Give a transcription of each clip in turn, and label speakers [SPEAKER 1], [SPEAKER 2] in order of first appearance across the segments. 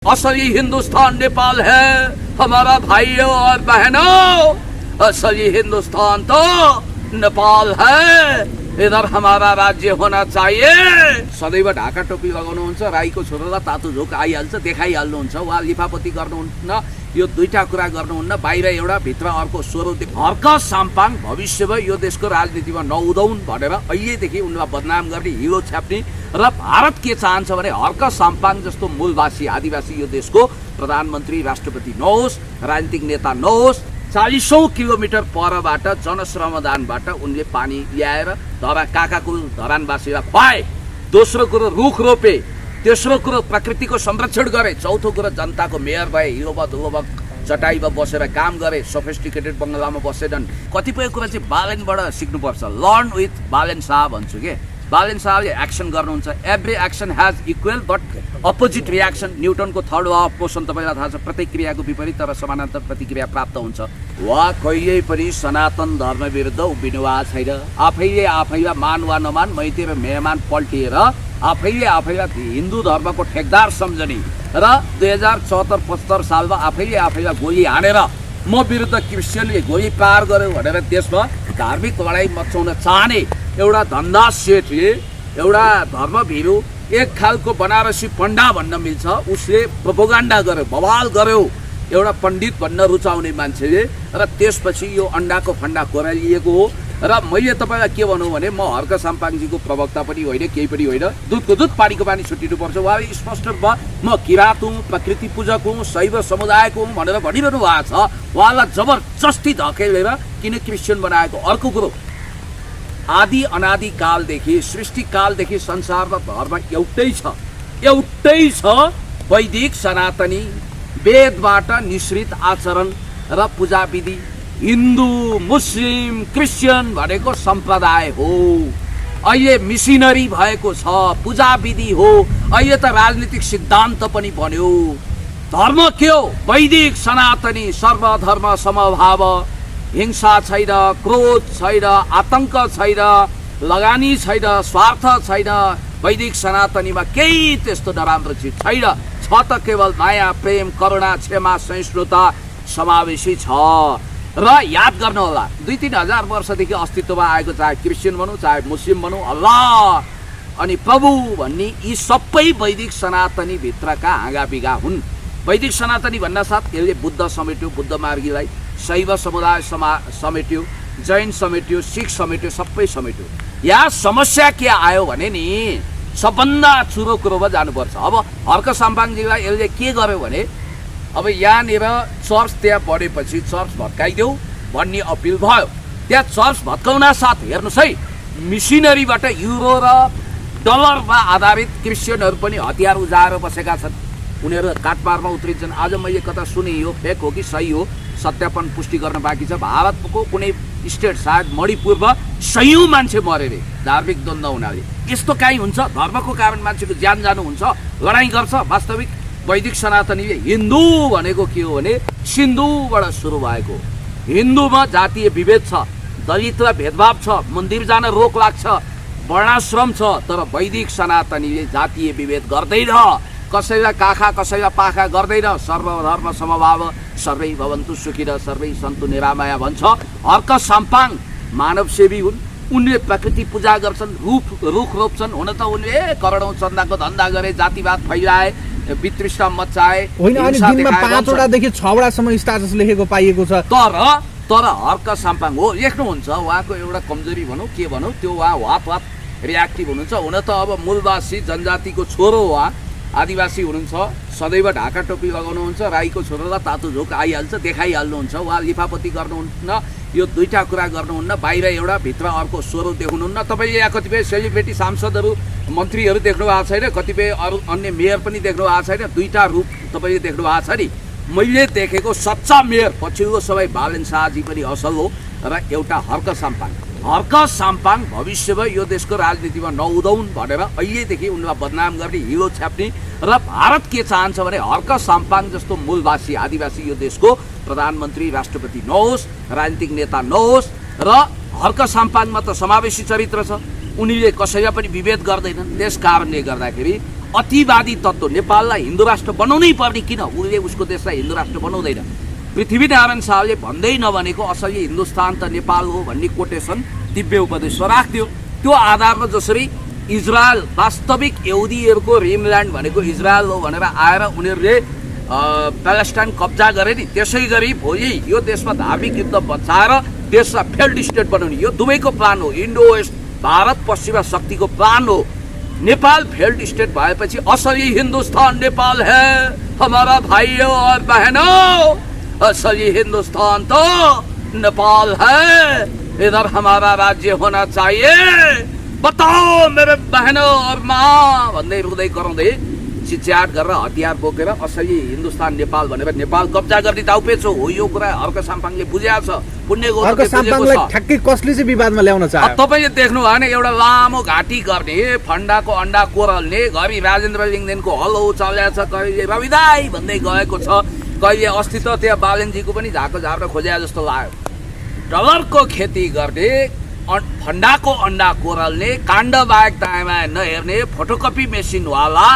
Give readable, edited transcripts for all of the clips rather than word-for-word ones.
[SPEAKER 1] असली हिंदुस्तान नेपाल है हमारा भाइयों और बहनों, असली हिंदुस्तान तो नेपाल है, इधर हमारा राज्य होना चाहिए। सदैव ढाका टोपी लगाउनुहुन्छ, राईको छोरालाई तातो झोक आइहाल्छ, देखाइहाल्नुहुन्छ, वा लिफापति गर्नुहुन्न, यो दुईटा कुरा गर्नुहुन्न, बाहिर एउटा भित्र अर्को स्वरूप। हर्क साम्पाङ भविष्यमा यो देशको राजनीतिमा नउदाउन् भनेर अहिलेदेखि उनलाई बदनाम गर्ने, हिरो छ्याप्ने र भारत के चाहन्छ भने हर्क साम्पाङ जस्तो मूलवासी आदिवासी यो देशको प्रधानमन्त्री राष्ट्रपति नहोस्, राजनीतिक नेता नहोस्। 40औं किलोमिटर परबाट जनश्रमदानबाट उनले पानी ल्याएर काकाकुल धरानवासीलाई खुवाए। दोस्रो कुरो रुख रोपे, तेस्रो कुरो प्रकृतिको संरक्षण गरे, चौथो कुरो जनताको मेयर भए, हिरोमा धुलोमा चटाईमा बसेर काम गरे, सोफिस्टिकेटेड बङ्गलामा बसेनन्। कतिपय कुरा चाहिँ बालेनबाट सिक्नुपर्छ। लर्न विथ बालेन शाह भन्छु के। बालेन शाहले एक्सन गर्नुहुन्छ, every action has equal but opposite reaction. न्युटनको थर्ड लॉ अफ मोशन तपाईलाई थाहा छ, प्रत्येक क्रियाको विपरीत तर समानान्तर प्रतिक्रिया प्राप्त हुन्छ। वा कहिल्यै पनि सनातन धर्म विरुद्ध उभिनुवा छैन। आफैले आफैलाई मान वा नमान मैती र मेहमान पल्टिएर आफैले हिन्दू धर्मको ठेकदार सम्झने र 2074-75 सालमा आफैले आफैलाई गोली हानेर म विरुद्ध क्रिस्चियनले गोली पार गर्यो भनेर देशमा धार्मिक लडाई मचाउन चाहने एउटा धन्दा सेठले, एउटा धर्मभिरु, एक खालको बनारसी पण्डा भन्न मिल्छ, उसले प्रोपोगन्डा गर्यो, बवाल गर्यो एउटा पण्डित भन्न रुचाउने मान्छेले, र त्यसपछि यो अन्डाको फण्डा कोरालिएको हो। र मैले तपाईलाई के भनौँ भने म हर्क साम्पाङजीको प्रवक्ता पनि होइन, केही पनि होइन। दुधको दुध पानीको पानी छुट्टिनुपर्छ। उहाँले स्पष्ट भयो म किरात हुँ, प्रकृति पूजक हुँ, शैव समुदायको हुँ भनेर भनिरहनु भएको छ। उहाँलाई जबरजस्ती धकेलेर किन क्रिस्चियन बनाएको। अर्को कुरो, आदि अनादि कालदेखि, सृष्टि कालदेखि संसारमा धर्म एउटै छ, वैदिक सनातनी वेदबाट निश्रित आचरण र पूजा विधि। हिन्दू, मुस्लिम, क्रिस्चियन भनेको सम्प्रदाय हो, अहिले मिसिनरी भएको छ, पूजा विधि हो, अहिले त राजनीतिक सिद्धान्त पनि बन्यो। धर्म के हो? वैदिक सनातनी, सर्वधर्म समभाव, हिंसा छैन, क्रोध छैन, आतंक छैन, लगानी छैन, स्वार्थ छैन। वैदिक सनातनीमा केही त्यस्तो नराम्रो चिज छैन। छ त केवल माया, प्रेम, करुणा, क्षमा, सहिष्णुता समावेशी छ। र याद गर्नु होला, 2-3 हजार वर्षदेखि अस्तित्वमा आएको, चाहे क्रिस्चियन भनौँ चाहे मुस्लिम भनौँ, अल्लाह अनि प्रभु भन्ने यी सबै वैदिक सनातनी भित्रका हाँगाबिगा हुन्। वैदिक सनातनी भन्दा साथ यसले बुद्ध समेट्यो, बुद्ध मार्गीलाई, शैव समुदाय समेट्यो, जैन समेट्यो, सिख समेट्यो, सबै समेट्यो। यहाँ समस्या के आयो भने नि, सबभन्दा चुरो कुरोमा जानुपर्छ। अब हर्क साम्पाङजीलाई यसले के गर्यो भने, अब यहाँनिर चर्च त्यहाँ बढेपछि चर्च भत्काइदेऊ भन्ने अपिल भयो। त्यहाँ चर्च भत्काउन साथ हेर्नुहोस् है, मिसिनरीबाट युरो र डलरमा आधारित क्रिस्चियनहरू पनि हतियार उजाएर बसेका छन्। उनीहरू काटमारमा उत्रिन्छन्। आज मैले कता सुने, यो फेक हो कि सही हो सत्यापन पुष्टि गर्न बाँकी छ। भारतको कुनै स्टेट, सायद मणिपुरमा 100औं मान्छे मरे रे धार्मिक द्वन्द्व हुनाले। यस्तो काहीँ हुन्छ? धर्मको कारण मान्छेको ज्यान जानु हुन्छ? लडाइँ गर्छ? वास्तविक वैदिक सनातनीले हिन्दू भनेको के हो भने सिन्धुबाट सुरु भएको। हिन्दूमा जातीय विभेद छ, दलित र भेदभाव छ, मन्दिर जान रोक लाग्छ, वर्णाश्रम छ, तर वैदिक सनातनीले जातीय विभेद गर्दैन, कसैलाई काखा कसैलाई पाखा गर्दैन। सर्वधर्म समभाव, सर्वै भवन्तु सुखिनः, सर्वै सन्तु निरामया भन्छ। हर्क साम्पाङ मानवसेवी हुन्। उनले प्रकृति पूजा गर्छन्, रुख रोप्छन्। हुन त उनले करोडौं चन्दाको धन्दा गरे, जातिवाद फैलाए, वितृष्णा मचाए,
[SPEAKER 2] होइन। अनि दिनमा 5वटादेखि 6वटासम्म स्ट्याटस लेखेको पाइएको छ।
[SPEAKER 1] तर हर्क साम्पाङ हो लेख्नुहुन्छ, उहाँको एउटा कमजोरी भनौँ के भनौँ, त्यो उहाँ वात रियाक्टिभ हुनुहुन्छ। हुन त अब मूलवासी जनजातिको छोरो उहाँ, आदिवासी हुनुहुन्छ, सदैव ढाका टोपी लगाउनुहुन्छ, राईको छोरालाई तातो झोक आइहाल्छ, देखाइहाल्नुहुन्छ, उहाँ लिफापति गर्नुहुन्न, यो दुईटा कुरा गर्नुहुन्न, बाहिर एउटा भित्र अर्को स्वरूप देख्नुहुन्न। तपाईँले यहाँ कतिपय सेलिब्रिटी सांसदहरू, मन्त्रीहरू देख्नु भएको छैन, कतिपय अरू अन्य मेयर पनि देख्नु भएको छैन। दुईटा रूप तपाईँले देख्नु भएको छ नि। मैले देखेको सच्चा मेयर पछिल्लो समय बालेन शाहजी पनि असल हो, र एउटा हर्क साम्पाङ। हर्क साम्पाङ भविष्यमा यो देशको राजनीतिमा नउदाउन् भनेर अहिलेदेखि उनलाई बदनाम गर्ने, हिरो छ्याप्ने, र भारत के चाहन्छ भने हर्क साम्पाङ जस्तो मूलवासी आदिवासी यो देशको प्रधानमन्त्री राष्ट्रपति नहोस्, राजनीतिक नेता नहोस्। र हर्क साम्पाङमा त समावेशी चरित्र छ, उनीले कसैलाई पनि विभेद गर्दैनन्। त्यस कारणले गर्दाखेरि अतिवादी तत्त्व नेपाललाई हिन्दू राष्ट्र बनाउनै पर्ने किन उसले उसको देशलाई हिन्दू राष्ट्र बनाउँदैन। पृथ्वीनारायण शाहले भन्दै नभनेको असली हिन्दुस्तान त नेपाल हो भन्ने कोटेसन दिव्य उपदेशमा राख्थ्यो। त्यो आधारमा जसरी इजरायल वास्तविक यहुदीहरूको रिमल्यान्ड भनेको इजरायल हो भनेर आएर उनीहरूले प्यालेस्टाइन कब्जा गरे नि, त्यसै गरी भोलि यो देशमा धार्मिक युद्ध बचाएर देशलाई फेल्ड स्टेट बनाउने यो दुवैको प्लान हो। इन्डो वेस्ट भारत पश्चिमा शक्तिको प्लान हो। नेपाल फेल्ड स्टेट भएपछि असली हिन्दुस्तान नेपाल है हमारा भाइयों और बहनों, असली हिन्दुस्तान तो नेपाल है, इधर हमारा राज्य होना चाहिए, बताओ मेरे बहनों और माँ भन्दै रुँदै कराउँदै चिच्याट गरेर हतियार बोकेर असली हिन्दुस्तान नेपाल भनेर नेपाल कब्जा गर्ने दाउपेचो हो। यो कुरा हर्क साम्पाङले बुझेको छ, पुण्य
[SPEAKER 2] हर्क साम्पाङलाई ठ्याक्कै कसले चाहिँ विवादमा ल्याउन चाह्यो?
[SPEAKER 1] तपाईले देख्नु भएन एउटा लामो घाँटी गर्ने फण्डाको अन्डा कोरल्ने घरि राजेन्द्र लिङदेनको हलो चलेको छ, कहिले रविदाई भन्दै गएको छ, कहिले अस्ति त त्यहाँ बालेनजीको पनि झाको झाप्रो खोजे जस्तो लाग्यो। डलरको खेती गर्ने फण्डाको अन्डा कोरल्ने काण्ड बाहेक दायाँमा नहेर्ने फोटोकपी मेसिनवाला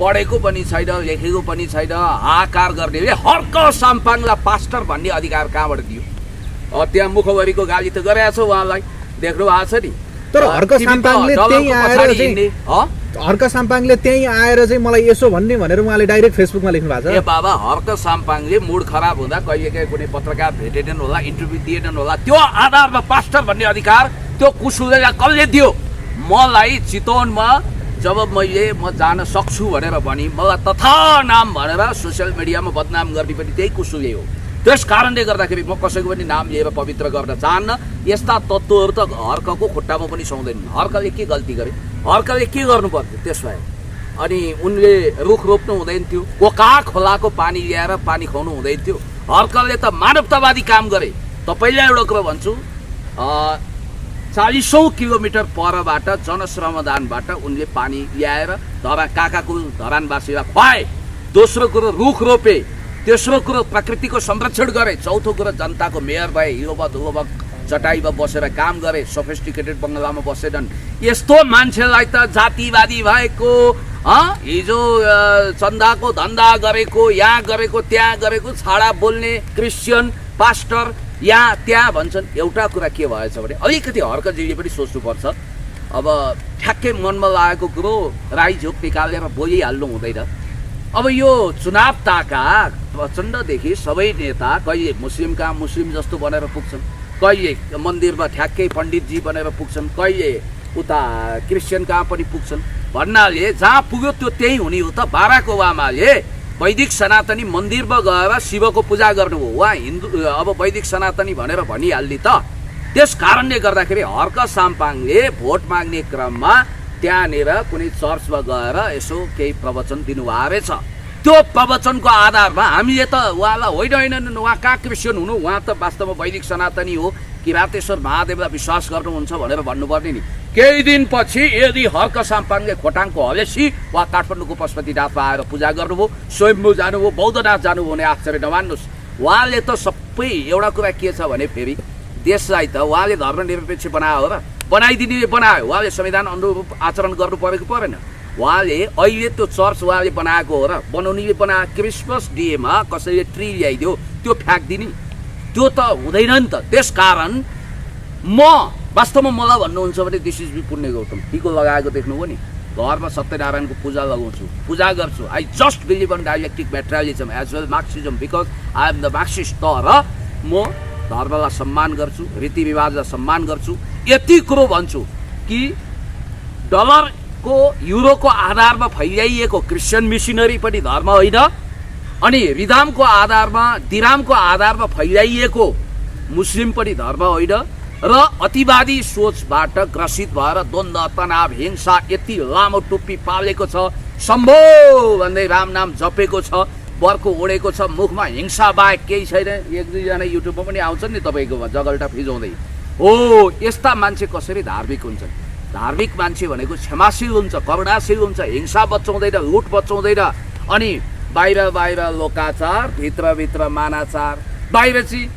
[SPEAKER 1] पढेको पनि छैन लेखेको पनि छैन हाकार गर्नेले हर्क साम्पाङलाई पास्टर भन्ने अधिकार कहाँबाट दियो? त्यहाँ मुखभरिको गाली त गरेको छ उहाँलाई, देख्नु भएको छ नि।
[SPEAKER 2] तर हर्क साम्पाङले त्यही आएर चाहिँ मलाई यसो भन्ने भनेर उहाँले डाइरेक्ट फेसबुकमा लेख्नु भएको छ।
[SPEAKER 1] ए बाबा, हर्क साम्पाङले मुड खराब हुँदा कहिलेकाहीँ कुनै पत्रकार भेटेनन् होला, इन्टरभ्यू दिएनन् होला, त्यो आधारमा पास्टर भन्ने अधिकार त्यो कुसुलेलाई कसले दियो? मलाई चितवनमा जब म जान सक्छु भनेर भनी मलाई तथा नाम भनेर सोसियल मिडियामा बदनाम गर्ने पनि त्यही कुसुले हो। त्यस कारणले गर्दाखेरि म कसैको पनि नाम लिएर पवित्र गर्न चाहन्न। यस्ता तत्त्वहरू त हर्कको खुट्टामा पनि सुहाउँदैनन्। हर्कले के गल्ती गरे? हर्कले के गर्नु पर्थ्यो त्यसलाई? अनि उनले रुख रोप्नु हुँदैन थियो, कोका खोलाको पानी ल्याएर पानी खुवाउनु हुँदैन थियो। हर्कले त मानवतावादी काम गरे। तपाईँलाई एउटा कुरा भन्छु, 40औं किलोमिटर परबाट जनश्रमदानबाट उनले पानी ल्याएर काकाकुल धरानवासीलाई खुवाए। दोस्रो कुरो रुख रोपे, तेस्रो कुरो प्रकृतिको संरक्षण गरे, चौथो कुरो जनताको मेयर भए, हिलोमा धुलोमा चटाईमा बसेर काम गरे, सोफिस्टिकेटेड बङ्गलामा बसेनन्। यस्तो मान्छेलाई त जातिवादी भएको, हिजो चन्दाको धन्दा गरेको, यहाँ गरेको त्यहाँ गरेको, छाडा बोल्ने क्रिस्चियन पास्टर यहाँ त्यहाँ भन्छन्। एउटा कुरा के भएछ भने अलिकति हर्कजीले पनि सोच्नुपर्छ। अब ठ्याक्कै मनमा लागेको कुरो राई झोक निकालेर बोलिहाल्नु हुँदैन। अब यो चुनाव ताका प्रचण्डदेखि सबै नेता कहिले मुस्लिम कहाँ मुस्लिम जस्तो बनेर पुग्छन्, कहिले मन्दिरमा ठ्याक्कै पण्डितजी बनेर पुग्छन्, कहिले उता क्रिस्चियन कहाँ पनि पुग्छन्। भन्नाले जहाँ पुग्यो त्यो त्यही हुने हो त। बाराक ओबामाले वैदिक सनातनी मन्दिरमा गएर शिवको पूजा गर्नुभयो, उहाँ हिन्दू अब वैदिक सनातनी भनेर भनिहाल्ने त। त्यस कारणले गर्दाखेरि हर्क साम्पाङले भोट माग्ने क्रममा त्यहाँनिर कुनै चर्चमा गएर यसो केही प्रवचन दिनुभएको रहेछ। त्यो प्रवचनको आधारमा हामीले त उहाँलाई होइन उहाँ कहाँ क्रिस्चियन हुनु, उहाँ त वास्तवमा वैदिक सनातनी हो, किरातेश्वर महादेवलाई विश्वास गर्नुहुन्छ भनेर भन्नुपर्ने नि। केही दिनपछि यदि हर्क साम्पाङले खोटाङको हवेसी वा काठमाडौँको पशुपतिनाथमा आएर पूजा गर्नुभयो, स्वयम्भू जानुभयो, बौद्धनाथ जानुभयो भने आश्चर्य नमान्नुहोस्। उहाँले त सबै एउटा कुरा के छ भने फेरि देशलाई त उहाँले धर्मनिरपेक्ष बनायो र बनाइदिने बनायो, उहाँले संविधान अनुरूप आचरण गर्नु परेको परेन। उहाँले अहिले त्यो चर्च उहाँले बनाएको हो र बनाउनेले बनायो। क्रिसमस डेमा कसैले ट्री ल्याइदियो त्यो फ्याँक्दिने, त्यो त हुँदैन नि त। त्यस कारण म वास्तवमा मलाई भन्नुहुन्छ भने दिस इज बी पुण्य गौतम टिको लगाएको देख्नुभयो नि, घरमा सत्यनारायणको पूजा लगाउँछु, पूजा गर्छु। I just believe on dialectic materialism as well Marxism because I am the Marxist. तर म धर्मलाई सम्मान गर्छु, रीतिरिवाजलाई सम्मान गर्छु। यति कुरो भन्छु कि डलरको युरोको आधारमा फैलाइएको क्रिस्चियन मिसनरी पनि धर्म होइन, अनि रिदामको आधारमा दिरामको आधारमा फैलाइएको मुस्लिम पनि धर्म होइन, र अतिवादी सोचबाट ग्रसित भएर द्वन्द्व तनाव हिंसा यति लामो टुप्पी पालेको छ, शम्भो भन्दै राम नाम जपेको छ, बर्को ओढेको छ, मुखमा हिंसा बाहेक केही छैन। एक दुईजना युट्युबमा पनि आउँछन् नि तपाईँकोमा जगल्टा फिजाउँदै। हो, यस्ता मान्छे कसरी धार्मिक हुन्छन्? धार्मिक मान्छे भनेको क्षमाशील हुन्छ, करुणाशील हुन्छ, हिंसा बचाउँदैन, लुट बचाउँदैन। अनि बाहिर बाहिर लोकाचार, भित्र भित्र मानाचार। बाहिर चाहिँ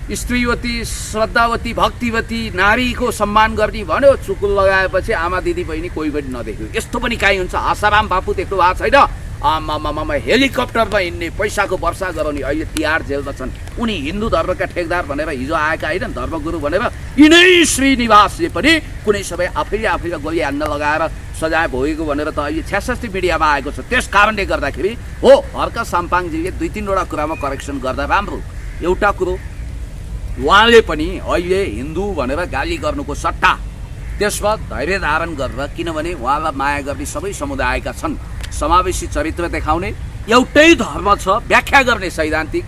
[SPEAKER 1] स्त्रीवती श्रद्धावती भक्तिवती नारीको सम्मान गर्ने भन्यो चुकुल लगाएपछि आमा दिदी बहिनी कोही पनि नदेख्यो। यस्तो पनि काहीँ हुन्छ। आसाराम बापू देख्नु भएको छैन? आमामामा हेलिकप्टरमा हिँड्ने पैसाको वर्षा गराउने अहिले तिहार जेलमा छन्। उनी हिन्दू धर्मका ठेकदार भनेर हिजो आएका होइन धर्मगुरु भनेर यिनै श्रीनिवासले पनि कुनै समय आफैले गोली हान्न लगाएर सजाय भोगेको भनेर त अहिले 66 मिडियामा आएको छ। त्यस कारणले गर्दाखेरि हो हर्क साम्पाङजीले 2-3 कुरामा करेक्सन गर्दा राम्रो। एउटा कुरो उहाँले पनि अहिले हिन्दू भनेर गाली गर्नुको सट्टा त्यसमा धैर्य धारण गरेर, किनभने उहाँलाई माया गर्ने सबै समुदायका छन्, समावेशी चरित्र देखाउने एउटै धर्म छ, व्याख्या गर्ने सैद्धान्तिक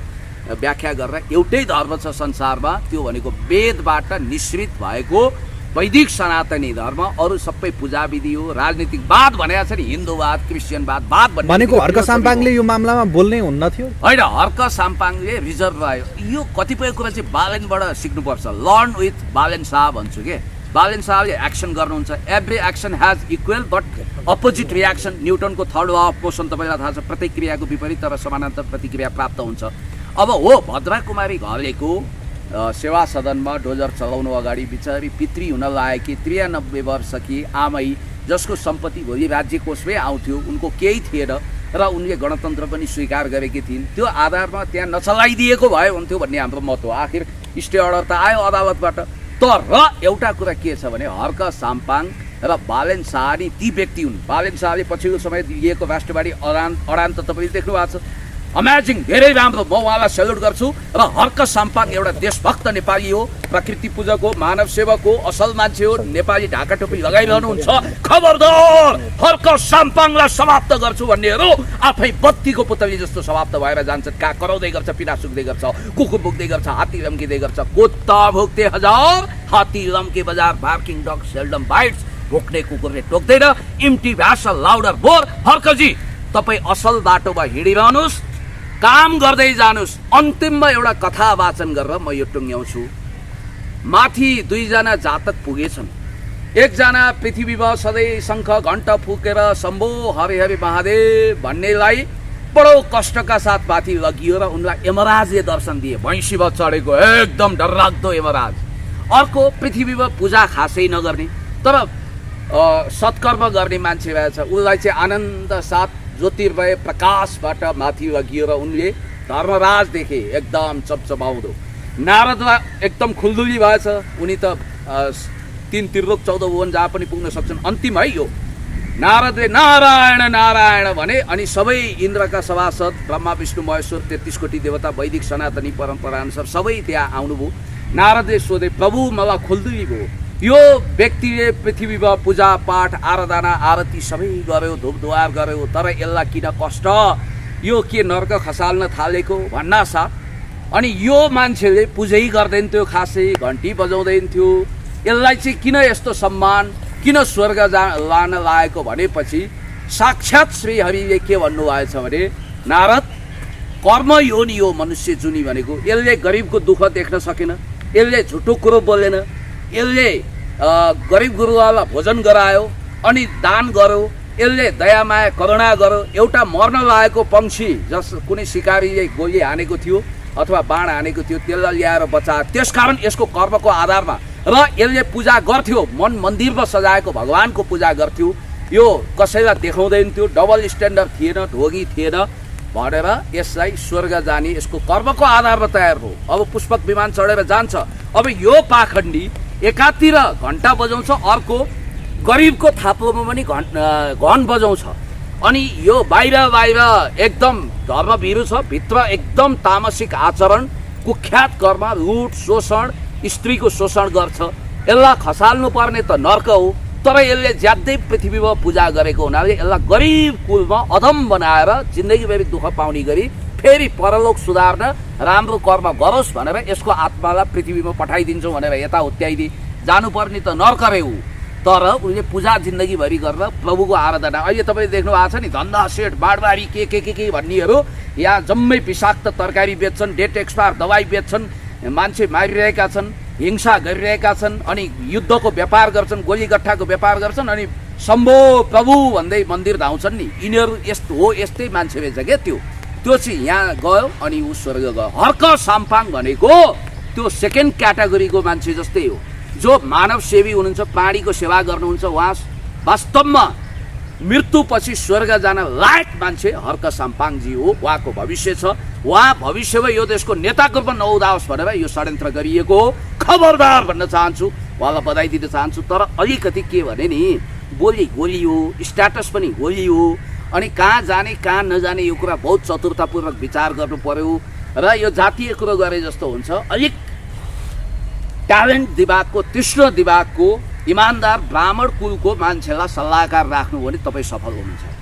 [SPEAKER 1] व्याख्या गरेर एउटै धर्म छ संसारमा, त्यो भनेको वेदबाट निश्रित भएको वैदिक सनातनी धर्म। अरू सबै पूजा विधि हो। राजनीतिकवाद भनेको छ नि, हिन्दूवाद क्रिस्चियनवाद
[SPEAKER 2] भनेको हर्क साम्पाङले यो मामलामा बोल्नै हुन्न थियो
[SPEAKER 1] होइन। हर्क साम्पाङले रिजर्भ रह्यो। यो कतिपय कुरा चाहिँ बालेनबाट सिक्नुपर्छ। लर्न विथ बालेन शाह भन्छु के। बालेन शाहले एक्सन गर्नुहुन्छ। Every action has equal but opposite reaction. न्युटनको थर्ड लॉ अफ मोसन तपाईँलाई थाहा छ, प्रत्येक क्रियाको विपरीत तर समानान्तर प्रतिक्रिया प्राप्त हुन्छ। अब हो भद्रा कुमारी घलेको सेवा सदनमा डोजर चलाउनु अगाडि बिचारी पितृ हुन लागेकी 93 वर्षकी आमै जसको सम्पत्ति भोलि राज्य कोषमै आउँथ्यो, उनको केही थिएन र उनले गणतन्त्र पनि स्वीकार गरेकी थिइन्। त्यो आधारमा त्यहाँ नचलाइदिएको भए हुन्थ्यो भन्ने हाम्रो मत हो। आखिर स्टे अर्डर त आयो अदालतबाट। तर एउटा कुरा के छ भने हर्क साम्पाङ र बालेन शाह ती व्यक्ति हुन्। बालेन शाहले पछिल्लो समय लिएको राष्ट्रवादी अडान त तपाईँले देख्नु भएको छ। अमेजिङ, धेरै राम्रो, म उहाँलाई सेल्युट गर्छु। र हर्क साम्पाङ एउटा देशभक्त नेपाली हो, प्रकृति पूजक हो, मानव सेवक हो, असल मान्छे हो, नेपाली ढाका टोपी लगाइरहनुहुन्छ। खबरदार हर्क साम्पाङलाई समाप्त गर्छु भन्नेहरू आफै बत्तीको पुतली जस्तो समाप्त भएर जान्छन्। कहाँ कराउँदै गर्छ, पिना सुक्दै गर्छ, कुकुर भुक्दै गर्छ, हात्ती लम्किँदै गर्छ। कुत्ता भुक्ते हजार, हात्ती लम्के बजार, बार्किङ डग सेल्डम बाइट्स। भुक्ने कुकुरले टोक्दैन। Empty vessel louder bore. हर्कजी तपाईँ असल बाटोमा हिँडिरहनुहोस्, काम गर्दै जानुस्। अन्तिममा एउटा कथा वाचन गरेर म यो टुङ्ग्याउँछु। माथि 2 जना जातक पुगेछन्। एकजना पृथ्वीमा सधैँ शङ्ख घण्ट फुकेर शम्भो हरे हरे महादेव भन्नेलाई बडो कष्टका साथ माथि लगियो र उनलाई यमराजले दर्शन दिए। भैँसीमा चढेको एकदम डरलाग्दो यमराज। अर्को पृथ्वीमा पूजा खासै नगर्ने तर सत्कर्म गर्ने मान्छे रहेछ। उसलाई चाहिँ आनन्द साथ ज्योतिर्मय प्रकाशबाट माथि लगिएर उनले धर्मराज देखे एकदम चपचपाउँदो। नारदलाई एकदम खुल्दुली भएछ। उनी त 3 त्रिलोक 14 भुवन जहाँ पनि पुग्न सक्छन्। अन्तिम है यो। नारदले नारायण नारायण भने अनि सबै इन्द्रका सभासद ब्रह्मा विष्णु महेश्वर 33 कोटी देवता वैदिक सनातनी परम्परा अनुसार सबै त्यहाँ आउनुभयो। नारदले सोधे, प्रभु मलाई खुल्दुली भयो। यो व्यक्तिले पृथ्वीमा पूजा पाठ आराधना आरती सबै गर्यो, धुपधुवार गर्यो, तर यसलाई किन कष्ट, यो के नर्क खसाल्न थालेको भन्ना साथ। अनि यो मान्छेले पूजै गर्दैन थियो, खासै घन्टी बजाउँदैन थियो, यसलाई चाहिँ किन यस्तो सम्मान, किन स्वर्ग लान लागेको भनेपछि साक्षात श्री हरिले के भन्नुभएछ भने, नारद कर्म योनि हो मनुष्य जुनी भनेको। यसले गरिबको दुःख देख्न सकेन, यसले झुटो कुरो बोलेन, यसले गरिब गुरुवालाई भोजन गरायो अनि दान गर्यो, यसले दयामाया करुणा गर्यो। एउटा मर्न लागेको पक्षी जस कुनै शिकारीले गोली हानेको थियो अथवा बाण हानेको थियो त्यसलाई ल्याएर बचायो। त्यसकारण यसको कर्मको आधारमा र यसले पूजा गर्थ्यो, मन मन्दिरमा सजाएको भगवानको पूजा गर्थ्यो। यो कसैलाई देखाउँदैन थियो, डबल स्ट्यान्डर्ड थिएन, ढोगी थिएन भनेर यसलाई स्वर्ग जाने यसको कर्मको आधारमा तयार हो। अब पुष्पक विमान चढेर जान्छ। अब यो पाखण्डी एकातिर घण्टा बजाउँछ, अर्को गरिबको थापोमा पनि घन बजाउँछ। अनि यो बाहिर एकदम धर्मभिरू छ, भित्र एकदम तामसिक आचरण, कुख्यात कर्म, लुट शोषण, स्त्रीको शोषण गर्छ। यसलाई खसाल्नु पर्ने त नर्क हो, तर यसले ज्यादै पृथ्वीमा पूजा गरेको हुनाले यसलाई गरिब कुलमा अधम बनाएर जिन्दगीभरि दुःख पाउने गरी फेरि परलोक सुधार्न राम्रो कर्म गरोस् भनेर यसको आत्मालाई पृथ्वीमा पठाइदिन्छौँ भनेर यता हुत्याइदिए। जानुपर्ने त नर्करै हो, तर उनले पूजा जिन्दगीभरि गरेर प्रभुको आराधना। अहिले तपाईँले देख्नु भएको छ नि, धन्दा सेठ बाडबाडी के भन्नेहरू यहाँ जम्मै विषाक्त तरकारी बेच्छन्, डेट एक्सपायर दबाई बेच्छन्, मान्छे मारिरहेका छन्, हिंसा गरिरहेका छन्, अनि युद्धको व्यापार गर्छन्, गोलीगट्ठाको व्यापार गर्छन्, अनि शम्भो प्रभु भन्दै मन्दिर धाउँछन् नि। यिनीहरू यस्तो हो, यस्तै मान्छे रहेछ क्या त्यो चाहिँ यहाँ गयो अनि ऊ स्वर्ग गयो। हर्क साम्पाङ भनेको त्यो सेकेन्ड क्याटेगोरीको मान्छे जस्तै हो। जो मानव सेवी हुनुहुन्छ, प्राणीको सेवा गर्नुहुन्छ, उहाँ वास्तवमा मृत्युपछि स्वर्ग जान लायक मान्छे हर्क साम्पाङजी हो। उहाँको भविष्य छ। उहाँ भविष्यमा यो देशको नेताको रूपमा नहुँदाओस् भनेर यो षड्यन्त्र गरिएको हो। खबरदार भन्न चाहन्छु, उहाँलाई बधाई दिन चाहन्छु। तर अलिकति के भने नि, बोली गोलियो, स्ट्याटस पनि गोलियो, अनि कहाँ जाने कहाँ नजाने यो कुरा बहुत चतुरतापूर्वक विचार गर्नु पर्यो। र यो जातीय कुरो गरे जस्तो हुन्छ। अलिक ट्यालेन्ट दिमागको, तीक्ष्ण दिमागको, इमान्दार ब्राह्मण कुलको मान्छेलाई सल्लाहकार राख्नु भने तपाईँ सफल हुनुहुन्छ।